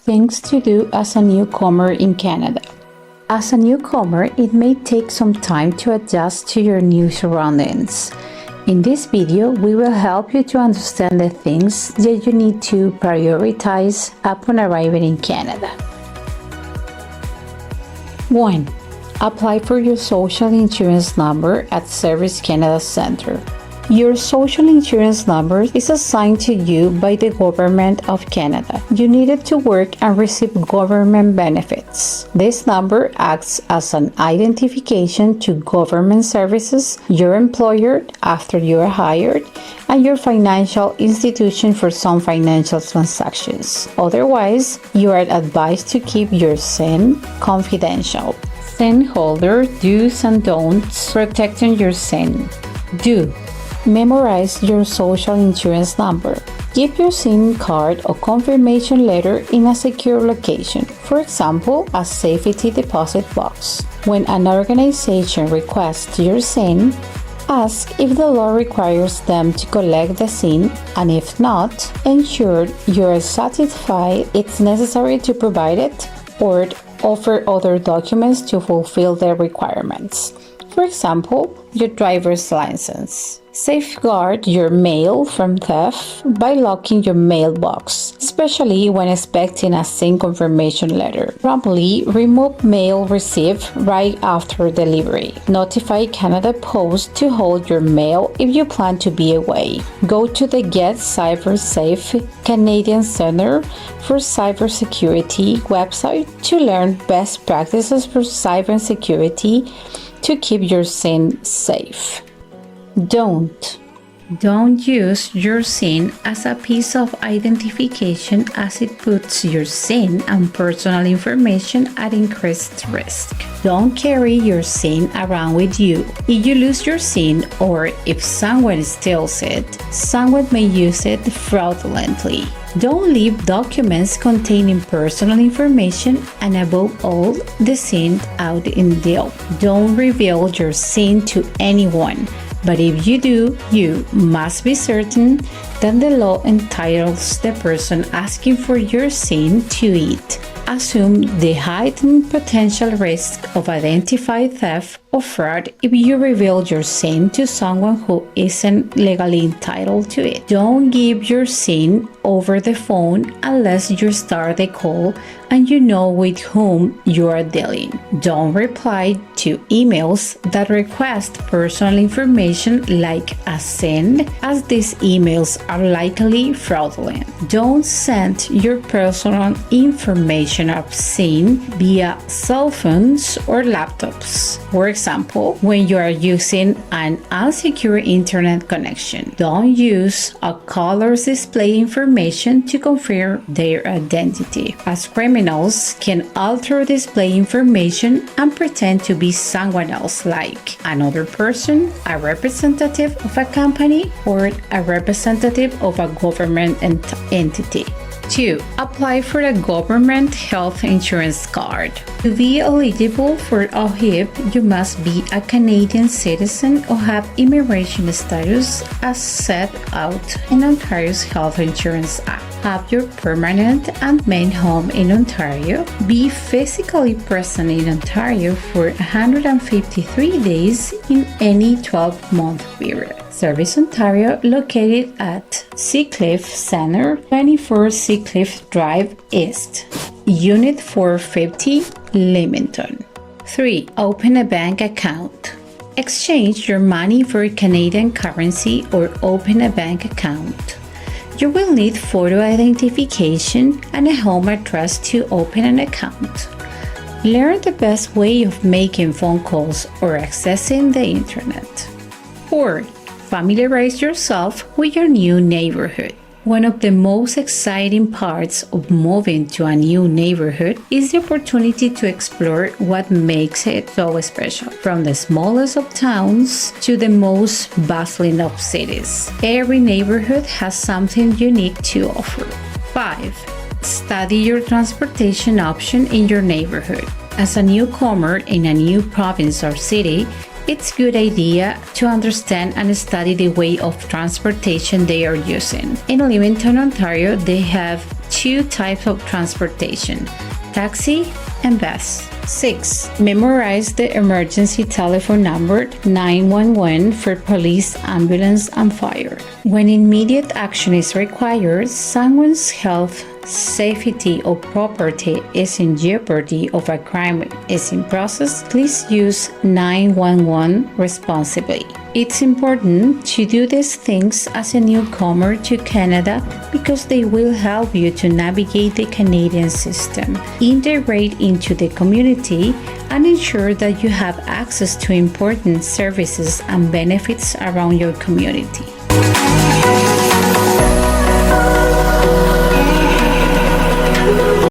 Things to do as a newcomer in Canada. As a newcomer, it may take some time to adjust to your new surroundings. In this video, we will help you to understand the things that you need to prioritize upon arriving in Canada. 1. Apply for your social insurance number at Service Canada Centre. Your social insurance number is assigned to you by the Government of Canada. You need it to work and receive government benefits. This number acts as an identification to government services, your employer after you are hired, and your financial institution for some financial transactions. Otherwise, you are advised to keep your SIN confidential. SIN holder do's and don'ts protecting your SIN. Do. Memorize your social insurance number. Keep your SIN card or confirmation letter in a secure location, for example, a safety deposit box. When an organization requests your SIN, ask if the law requires them to collect the SIN, and if not, ensure you are satisfied it's necessary to provide it or offer other documents to fulfill the requirements. For example, your driver's license. Safeguard your mail from theft by locking your mailbox, especially when expecting a SIN confirmation letter. Promptly remove mail received right after delivery. Notify Canada Post to hold your mail if you plan to be away. Go to the Get Cyber Safe Canadian Center for Cybersecurity website to learn best practices for cybersecurity to keep your SIN safe. Don't use your SIN as a piece of identification, as it puts your SIN and personal information at increased risk. Don't carry your SIN around with you. If you lose your SIN or if someone steals it, someone may use it fraudulently. Don't leave documents containing personal information, and above all, the SIN out in the open. Don't reveal your SIN to anyone. But if you do, you must be certain that the law entitles the person asking for your SIN to it. Assume the heightened potential risk of identified theft or fraud if you reveal your SIN to someone who isn't legally entitled to it. Don't give your SIN over the phone unless you start the call and you know with whom you are dealing. Don't reply to emails that request personal information like a SIN, as these emails are likely fraudulent. Don't send your personal information of SIN via cell phones or laptops. For example, when you are using an unsecure internet connection. Don't use a caller's display information to confirm their identity, as criminals can alter display information and pretend to be someone else, like another person, a representative of a company, or a representative of a government entity. 2. Apply for a government health insurance card. To be eligible for OHIP, you must be a Canadian citizen or have immigration status as set out in Ontario's Health Insurance Act. Have your permanent and main home in Ontario. Be physically present in Ontario for 153 days in any 12-month period. Service Ontario, located at Seacliff Centre, 24 Seacliff Drive East, Unit 450, Leamington. 3. Open a bank account. Exchange your money for Canadian currency or open a bank account. You will need photo identification and a home address to open an account. Learn the best way of making phone calls or accessing the internet. 4. Familiarize yourself with your new neighborhood. One of the most exciting parts of moving to a new neighborhood is the opportunity to explore what makes it so special. From the smallest of towns to the most bustling of cities, every neighborhood has something unique to offer. 5. Study your transportation option in your neighborhood. As a newcomer in a new province or city, it's a good idea to understand and study the way of transportation they are using. In Leamington, Ontario, they have two two types of transportation: taxi and bus. 6. Memorize the emergency telephone number 911 for police, ambulance, and fire. When immediate action is required, someone's health, safety, or property is in jeopardy of a crime is in process, please use 911 responsibly. It's important to do these things as a newcomer to Canada because they will help you to navigate the Canadian system, integrate into the community, and ensure that you have access to important services and benefits around your community.